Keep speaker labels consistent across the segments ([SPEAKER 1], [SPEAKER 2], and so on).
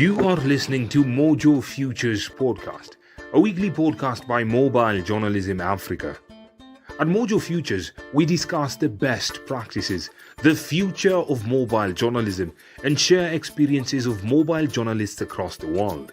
[SPEAKER 1] You are listening to MoJo Futures Podcast, a weekly podcast by Mobile Journalism Africa. At MoJo Futures, we discuss the best practices, the future of mobile journalism, and share experiences of mobile journalists across the world.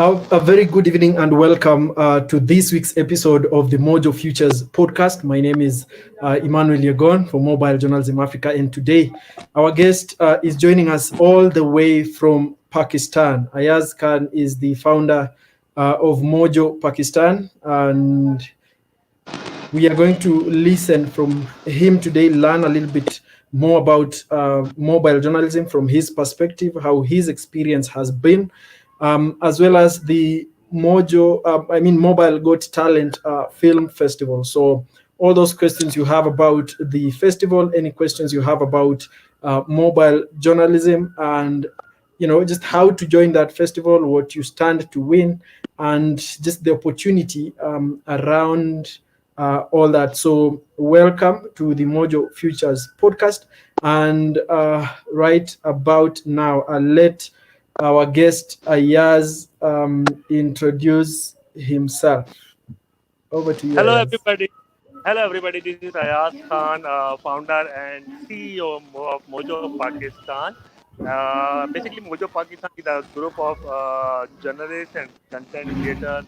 [SPEAKER 2] A very good evening and welcome to this week's episode of the MoJo Futures podcast. My name is Emmanuel Yegon from Mobile Journalism Africa, and today our guest is joining us all the way from Pakistan. Ayaz Khan is the founder of MoJo Pakistan, and we are going to listen from him today, learn a little bit more about mobile journalism from his perspective, how his experience has been, as well as the Mobile Got Talent Film Festival. So all those questions you have about the festival, any questions you have about mobile journalism, and just how to join that festival, what you stand to win, and just the opportunity around all that. So welcome to the MoJo Futures podcast. And right about now, I'll let our guest Ayaz introduce himself. Over to you.
[SPEAKER 3] Hello,
[SPEAKER 2] Ayaz.
[SPEAKER 3] everybody. Hello, everybody. This is Ayaz Khan, founder and CEO of MoJo Pakistan. Basically, MoJo Pakistan is a group of journalists and content creators,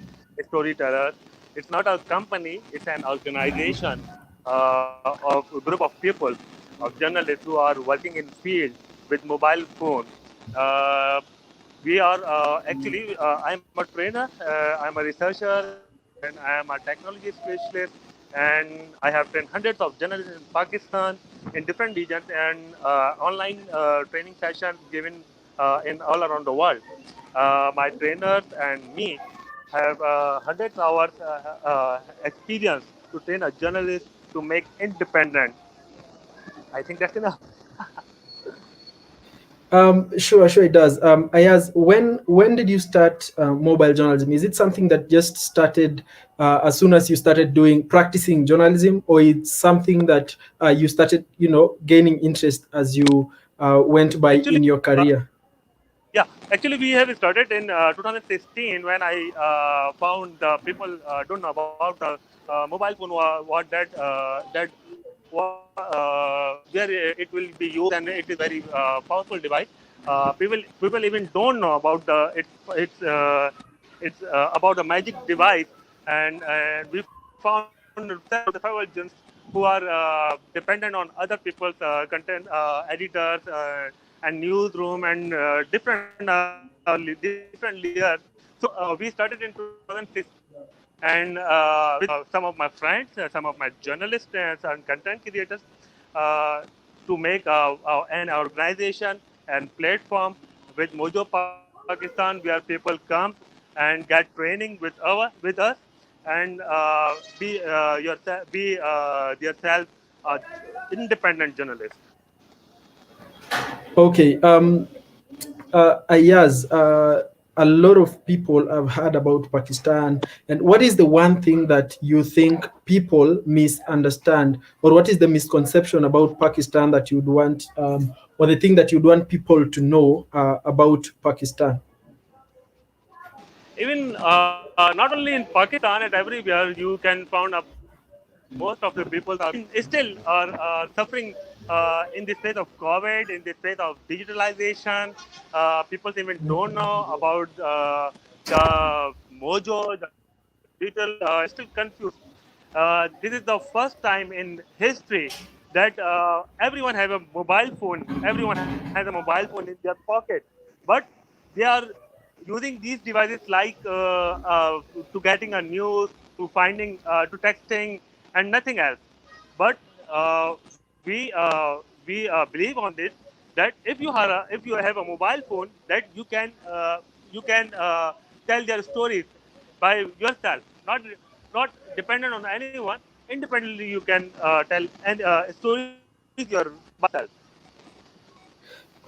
[SPEAKER 3] storytellers. It's not a company; it's an organization of a group of people, of journalists who are working in field with mobile phone. We are I'm a trainer, I'm a researcher, and I am a technology specialist. And I have trained hundreds of journalists in Pakistan in different regions and online training sessions given in all around the world. My trainers and me have hundreds of hours experience to train a journalist to make independent. I think that's enough.
[SPEAKER 2] Sure, it does. Ayaz, when did you start mobile journalism? Is it something that just started as soon as you started practicing journalism, or it's something that you started, gaining interest as you went by in your career?
[SPEAKER 3] Actually, we have started in 2016 when I found people don't know about mobile phone, what where it will be used, and it is very powerful device. People even don't know about it's about a magic device, and we found several agents who are dependent on other people's content editors and newsroom and different layers. So we started in 2006, and with some of my friends, some of my journalists and content creators, to make an organization and platform with MoJo Pakistan, where people come and get training with us, and be yourself independent journalist.
[SPEAKER 2] Okay. Ayaz, a lot of people have heard about Pakistan. And what is the one thing that you think people misunderstand, or what is the misconception about Pakistan that you'd want, or the thing that you'd want people to know about Pakistan?
[SPEAKER 3] Even not only in Pakistan, and everywhere you can find most of the people are still are suffering in this phase of COVID, in this phase of digitalization. People even don't know about the MoJo, the digital, still confused. This is the first time in history that everyone has a mobile phone. Everyone has a mobile phone in their pocket, but they are using these devices like to getting a news, to finding, to texting, and nothing else. But we believe on this, that if you have a mobile phone, that you can tell their stories by yourself, not dependent on anyone. Independently, you can tell and stories by yourself.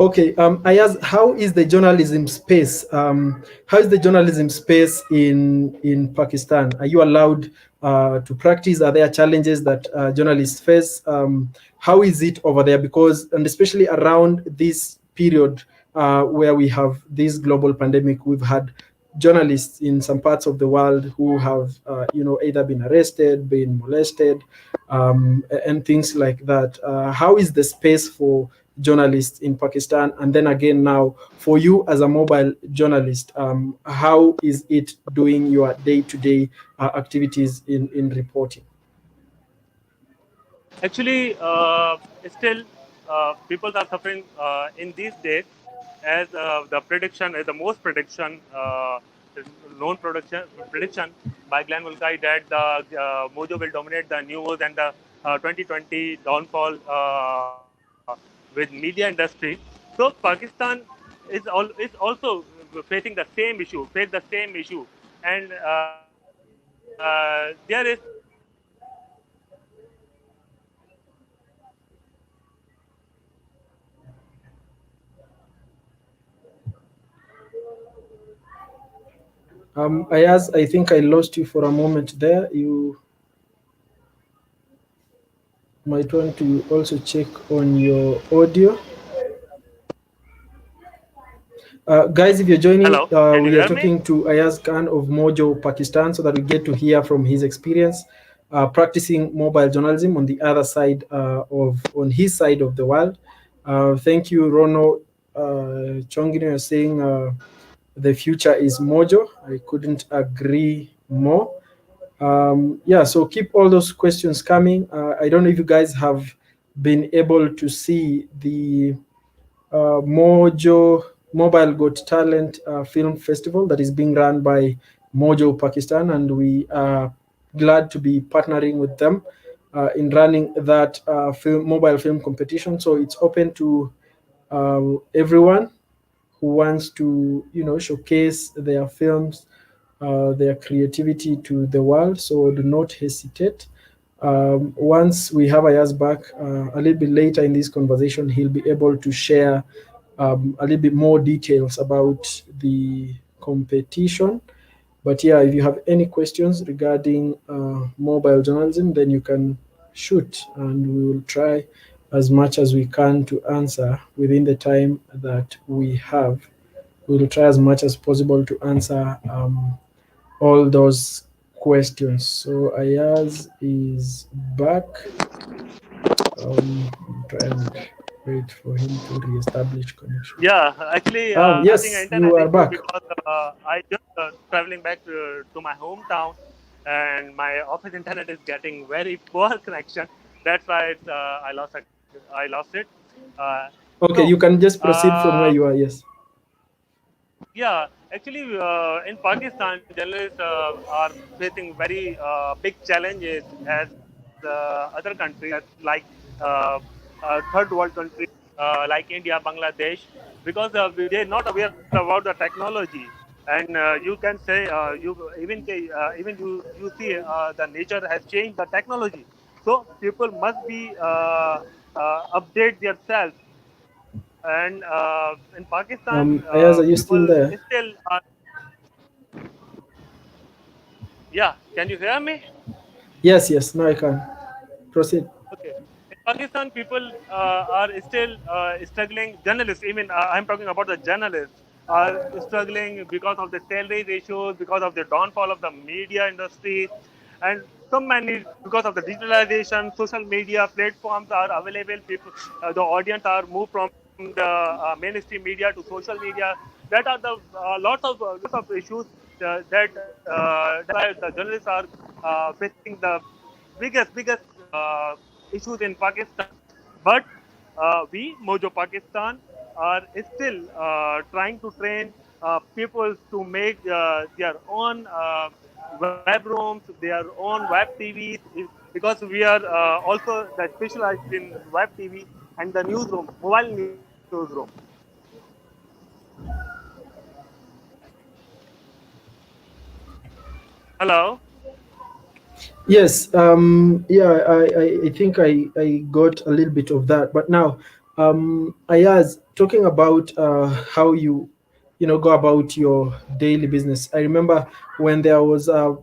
[SPEAKER 2] Okay, Ayaz, how is the journalism space? How is the journalism space in Pakistan? Are you allowed to practice? Are there challenges that journalists face? How is it over there? Because, and especially around this period where we have this global pandemic, we've had journalists in some parts of the world who have, either been arrested, been molested, and things like that. How is the space for journalists in Pakistan? And then again, now for you as a mobile journalist, how is it doing your day-to-day activities in reporting?
[SPEAKER 3] Actually, still, people are suffering in these days, as the prediction, as the most prediction, known prediction by Glenn Mulcahy, that the Mojo will dominate the news and the 2020 downfall with media industry. So Pakistan is also facing the same issue, and there is
[SPEAKER 2] Ayaz, I think I lost you for a moment there. You might want to also check on your audio. Guys, if you're joining,
[SPEAKER 3] Hello, can you
[SPEAKER 2] we are
[SPEAKER 3] hear me?
[SPEAKER 2] talking to Ayaz Khan of MoJo, Pakistan, so that we get to hear from his experience practicing mobile journalism on the other side on his side of the world. Thank you, Rono. Chongino, you're saying the future is MoJo. I couldn't agree more. Yeah, so keep all those questions coming. I don't know if you guys have been able to see the MoJo Mobile Got Talent Film Festival that is being run by MoJo Pakistan, and we are glad to be partnering with them in running that mobile film competition. So it's open to everyone who wants to, showcase their films, their creativity to the world. So do not hesitate. Once we have Ayaz back a little bit later in this conversation, he'll be able to share a little bit more details about the competition. But yeah, if you have any questions regarding mobile journalism, then you can shoot, and we will try as much as we can to answer within the time that we have. We will try as much as possible to answer all those questions. So Ayaz is back. Try and wait for him to reestablish connection.
[SPEAKER 3] Yeah, actually, having an
[SPEAKER 2] Yes, you
[SPEAKER 3] internet
[SPEAKER 2] are
[SPEAKER 3] issue
[SPEAKER 2] back.
[SPEAKER 3] because I just traveling back to my hometown, and my office internet is getting very poor connection. That's why I lost it. Uh,
[SPEAKER 2] Okay,
[SPEAKER 3] so,
[SPEAKER 2] you can just proceed from where
[SPEAKER 3] uh,
[SPEAKER 2] you are. Yes.
[SPEAKER 3] yeah, actually, in Pakistan, journalists are facing very big challenges as other countries like uh, third world countries like India, Bangladesh, because they're not aware about the technology. And you can say even you see the nature has changed the technology. So people must be update themselves. And in Pakistan,
[SPEAKER 2] Ayaz, are you still
[SPEAKER 3] people
[SPEAKER 2] there?
[SPEAKER 3] still are. Yeah, can you hear me?
[SPEAKER 2] Yes, yes. Now I can proceed.
[SPEAKER 3] Okay. In Pakistan, people are still struggling. Journalists, even I'm talking about the journalists, are struggling because of the salary ratios, because of the downfall of the media industry, and so many because of the digitalization. Social media platforms are available. People, the audience are moved from the mainstream media to social media. That are the lots of issues that's why the journalists are facing the biggest issues in Pakistan. But we, Mojo Pakistan, are still trying to train people to make their own web rooms, their own web TVs, because we are also the specialized in web TV and the newsroom, mobile newsroom. Hello.
[SPEAKER 2] Yes. Yeah. I think I got a little bit of that. But now, Ayaz, talking about how you, go about your daily business. I remember when there was a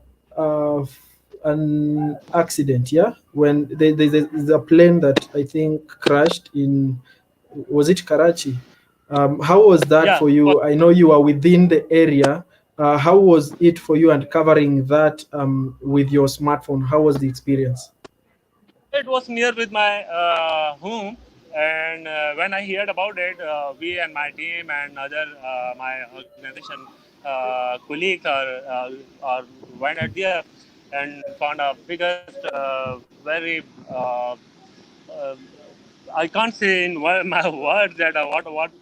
[SPEAKER 2] an accident, yeah, when there's a plane that I think crashed in, was it Karachi? How was that
[SPEAKER 3] Yeah,
[SPEAKER 2] for you? I know you are within the area. How was it for you and covering that with your smartphone? How was the experience?
[SPEAKER 3] it was near with my home, and when I heard about it, we and my team and other my organization colleagues are went at there and found a biggest very uh, I can't say in my words that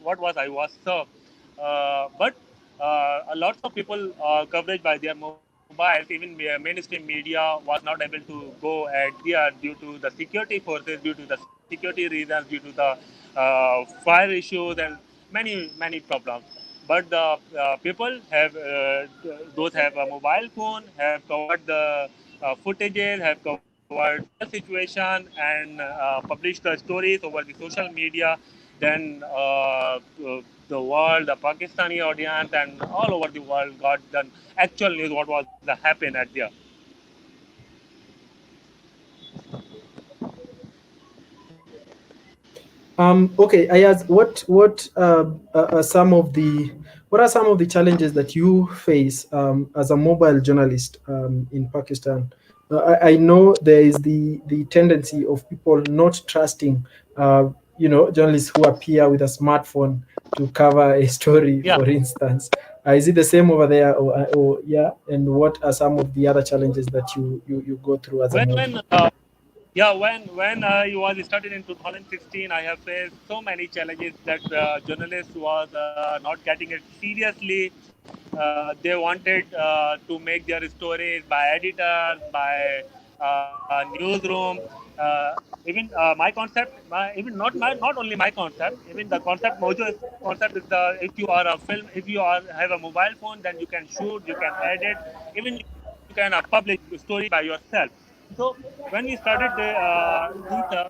[SPEAKER 3] what was I was so, but a lot of people coverage by their mobiles. Even mainstream media was not able to go at there due to the security forces, due to the security reasons, due to the fire issues and many problems. But the people have those have a mobile phone, have covered the footages, have covered the real situation, and published the stories over the social media. Then the world, the Pakistani audience, and all over the world got the actual news what was the happen at there.
[SPEAKER 2] Okay, Ayaz, what are some of the challenges that you face as a mobile journalist in Pakistan? I know there is the tendency of people not trusting, journalists who appear with a smartphone to cover a story,
[SPEAKER 3] Yeah.
[SPEAKER 2] for instance. Is it the same over there, or yeah? And what are some of the other challenges that you go through as a
[SPEAKER 3] When
[SPEAKER 2] model?
[SPEAKER 3] yeah, when I was started in 2016, I have faced so many challenges that journalists was not getting it seriously. They wanted to make their stories by editors, by newsroom. Uh, even my concept, not only my concept, even the concept Mojo concept is the if you are a film, if you are have a mobile phone, then you can shoot, you can edit, even you can publish story by yourself. So when we started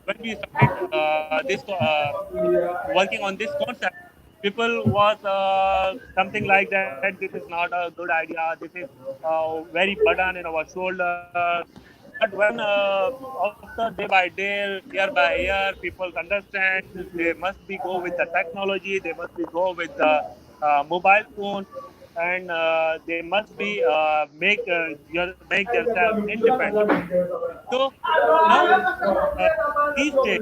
[SPEAKER 3] when we started working on this concept, people was something like that. This is not a good idea. This is very burden in our shoulders. But when after day by day, year by year, people understand they must be go with the technology. They must be go with the mobile phone, and they must be make themselves independent. So now uh, these days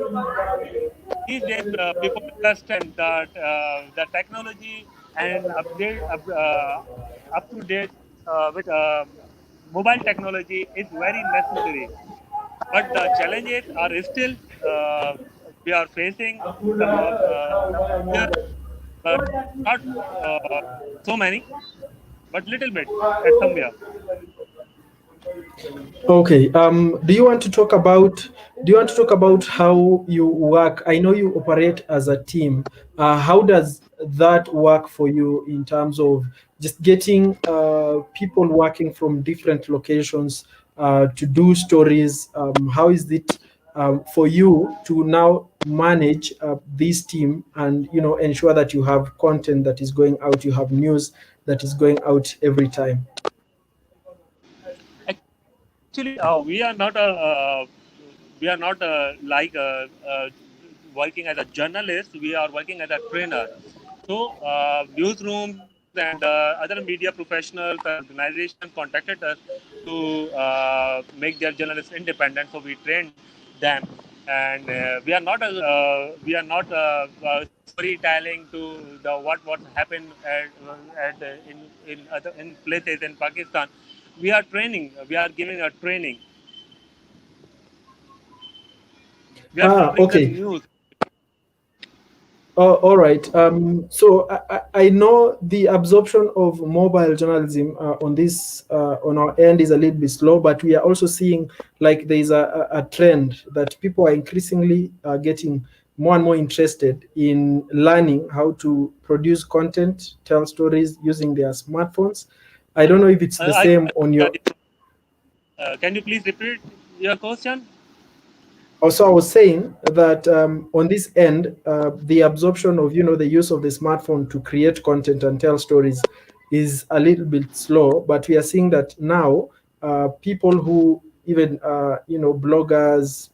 [SPEAKER 3] people understand that the technology and up to date with mobile technology is very necessary. But the challenges are still uh, we are facing some here, but not uh, so many, but little bit at somewhere.
[SPEAKER 2] Okay. Do you want to talk about how you work? I know you operate as a team. How does that work for you in terms of just getting people working from different locations to do stories? How is it for you to now manage this team and ensure that you have content that is going out, you have news that is going out every time?
[SPEAKER 3] Actually, we are not working as a journalist. We are working as a trainer. So newsrooms and other media professionals and organizations contacted us to make their journalists independent. So we trained them, and we are not storytelling to the what happened in places in Pakistan. We are training. We are giving a training. We are covering the
[SPEAKER 2] Okay.
[SPEAKER 3] news.
[SPEAKER 2] Oh, all right. So I know the absorption of mobile journalism on this on our end is a little bit slow, but we are also seeing like there is a trend that people are increasingly getting more and more interested in learning how to produce content, tell stories using their smartphones. I don't know if it's the
[SPEAKER 3] I
[SPEAKER 2] same on your.
[SPEAKER 3] can you please repeat your question?
[SPEAKER 2] Also, I was saying that on this end, the absorption of the use of the smartphone to create content and tell stories is a little bit slow. But we are seeing that now people who even bloggers,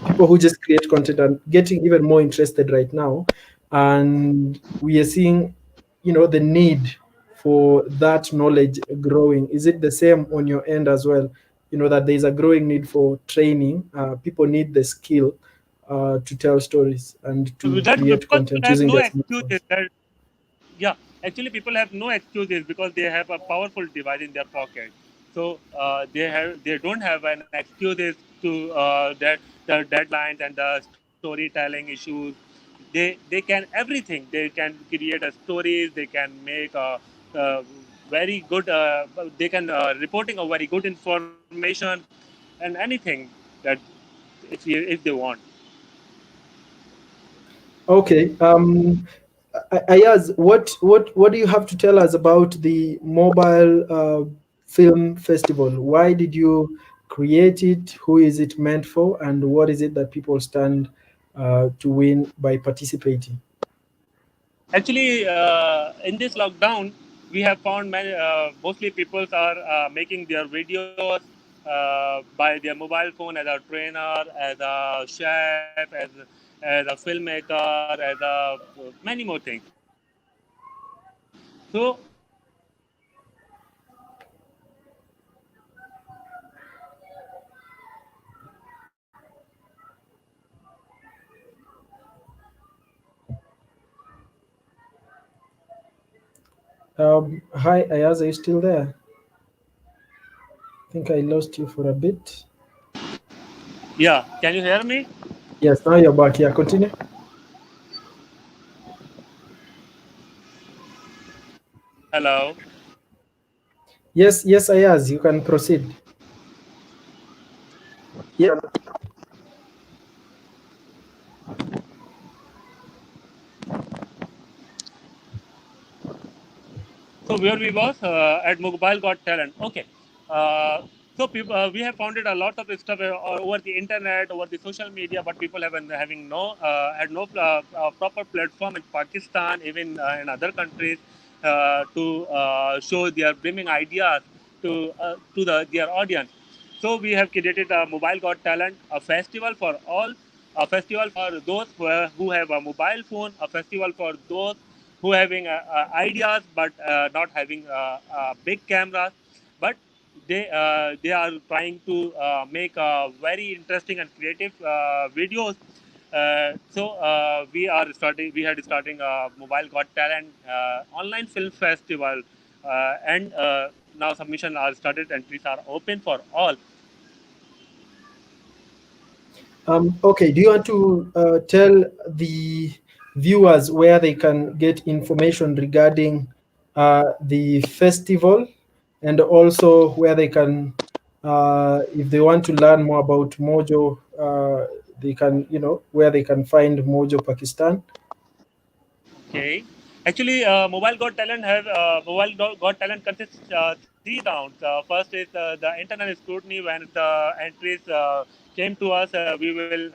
[SPEAKER 2] people who just create content are getting even more interested right now, and we are seeing the need for that knowledge growing. Is it the same on your end as well? That there's a growing need for training. People need the skill to tell stories and to
[SPEAKER 3] That's
[SPEAKER 2] create
[SPEAKER 3] because
[SPEAKER 2] content
[SPEAKER 3] people have
[SPEAKER 2] using
[SPEAKER 3] no
[SPEAKER 2] their
[SPEAKER 3] excuses.
[SPEAKER 2] smartphones.
[SPEAKER 3] Yeah, actually, people have no excuses because they have a powerful device in their pocket. So they don't have an excuses to that the deadlines and the storytelling issues. They can everything. They can create a stories. They can make a very good. They can reporting a very good information and anything that if they want.
[SPEAKER 2] Okay. Ayaz, what do you have to tell us about the mobile film festival? Why did you create it? Who is it meant for? And what is it that people stand to win by participating?
[SPEAKER 3] Actually, in this lockdown, we have found mostly people are making their videos by their mobile phone as a trainer, as a chef, as a filmmaker, as a many more things. So we have created a mobile got talent festival
[SPEAKER 2] Hi, Ayaz, are you still there? I think I lost you for a bit.
[SPEAKER 3] yeah, can you hear me?
[SPEAKER 2] Yes, now you're back. Yeah, continue.
[SPEAKER 3] Hello.
[SPEAKER 2] Yes, yes, Ayaz, you can proceed. Yeah.
[SPEAKER 3] So where we was at Mobile Got Talent. Okay. So people, we have founded a lot of stuff over the internet, over the social media, but people have been having had no proper platform in Pakistan, even in other countries, to show their brimming ideas to their audience. So we have created a Mobile Got Talent, a festival for all, a festival for those who have a mobile phone, a festival for those who having ideas but not having big cameras, but they are trying to make very interesting and creative videos. So we had starting a Mobile Got Talent online film festival, and now submission are started. Entries are open for all.
[SPEAKER 2] Okay, do you want to tell the viewers where they can get information regarding the festival, and also where they can, if they want to learn more about Mojo, they can, where they can find Mojo Pakistan?
[SPEAKER 3] Okay. Actually, Got Talent consists three rounds. First is the internal scrutiny. When the entries came to us, we will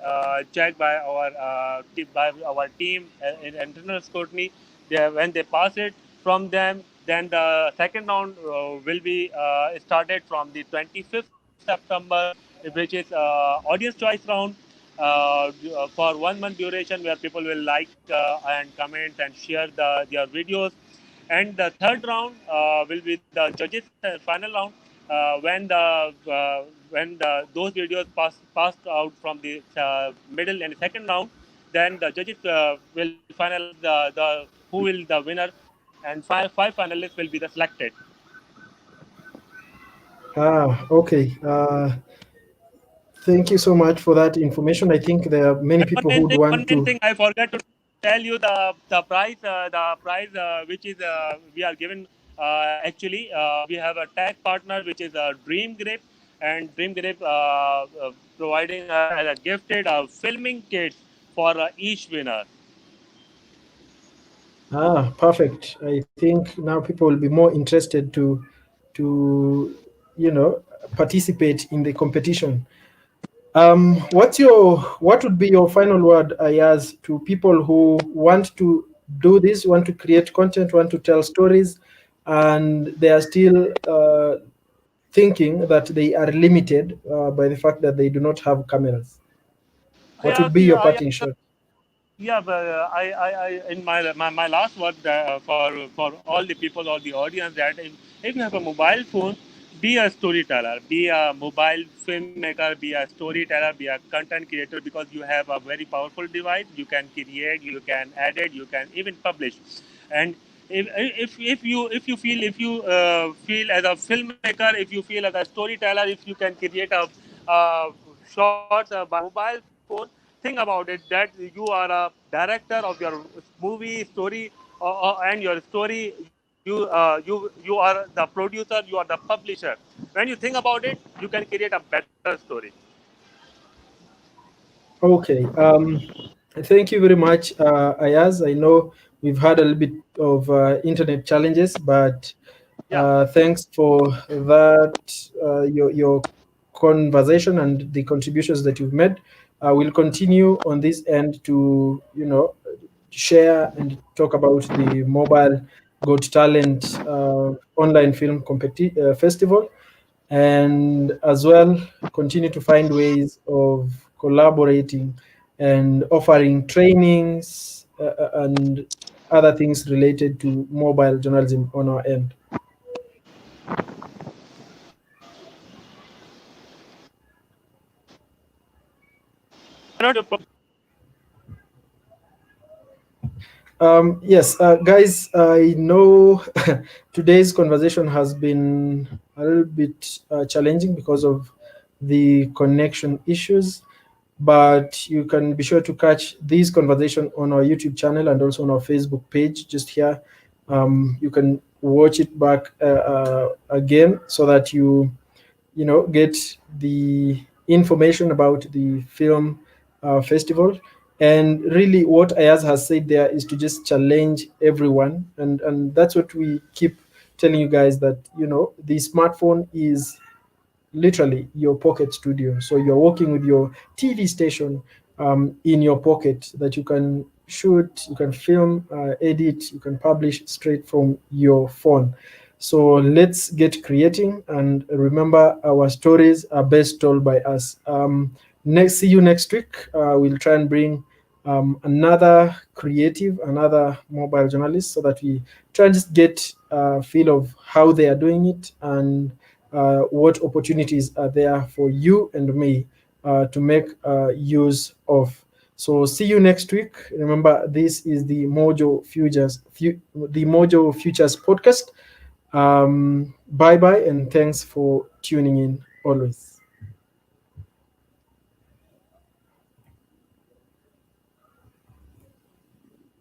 [SPEAKER 3] check by our team in internal scrutiny. When they pass it from them, then the second round will be started from the 25th September, which is audience choice round for 1 month duration, where people will like and comment and share their videos. And the third round will be the judges final round, when those videos passed out from the middle and second round. Then the judges will finalize the who will the winner, and five finalists will be the selected.
[SPEAKER 2] Okay. Thank you so much for that information. I think there are many
[SPEAKER 3] And
[SPEAKER 2] people who would want
[SPEAKER 3] one main
[SPEAKER 2] to.
[SPEAKER 3] thing I forgot to tell you, the prize which is we are given. Actually, we have a tech partner which is Dream Grip, and Dream Grip providing as a gifted filming kit for each winner.
[SPEAKER 2] Perfect. I think now people will be more interested to you know participate in the competition. What would be your final word, Ayaz, to people who want to do this, want to create content, want to tell stories, and they are still thinking that they are limited by the fact that they do not have cameras? What
[SPEAKER 3] Yeah,
[SPEAKER 2] would be
[SPEAKER 3] see,
[SPEAKER 2] your parting shot?
[SPEAKER 3] yeah, but in my last word for all the people, all the audience, that if you have a mobile phone, be a storyteller, be a mobile filmmaker, be a storyteller, be a content creator, because you have a very powerful device. You can create, you can edit, you can even publish, and if you feel as a filmmaker, if you feel as a storyteller, if you can create a short by mobile phone, think about it that you are a director of your movie story, and your story, you are the producer, you are the publisher. When you think about it, you can create a better story.
[SPEAKER 2] Okay. Thank you very much, Ayaz. I know we've had a little bit of internet challenges, but
[SPEAKER 3] Yeah.
[SPEAKER 2] thanks for that, your conversation and the contributions that you've made. We'll continue on this end to, share and talk about the Mobile Got Talent online film festival, and as well continue to find ways of collaborating and offering trainings and other things related to mobile journalism on our end.
[SPEAKER 3] Not a problem.
[SPEAKER 2] Yes, guys, I know today's conversation has been a little bit challenging because of the connection issues, but you can be sure to catch this conversation on our YouTube channel and also on our Facebook page just here. You can watch it back again so that you get the information about the film festival. And really what Ayaz has said there is to just challenge everyone, and that's what we keep telling you guys, that the smartphone is literally your pocket studio. So you're working with your TV station in your pocket, that you can shoot, you can film, edit, you can publish straight from your phone. So let's get creating, and remember, our stories are best told by us. See you next week. We'll try and bring another creative, another mobile journalist, so that we try and just get a feel of how they are doing it, and what opportunities are there for you and me to make use of. So see you next week. Remember, this is the MoJo Futures podcast. Bye bye, and thanks for tuning in always.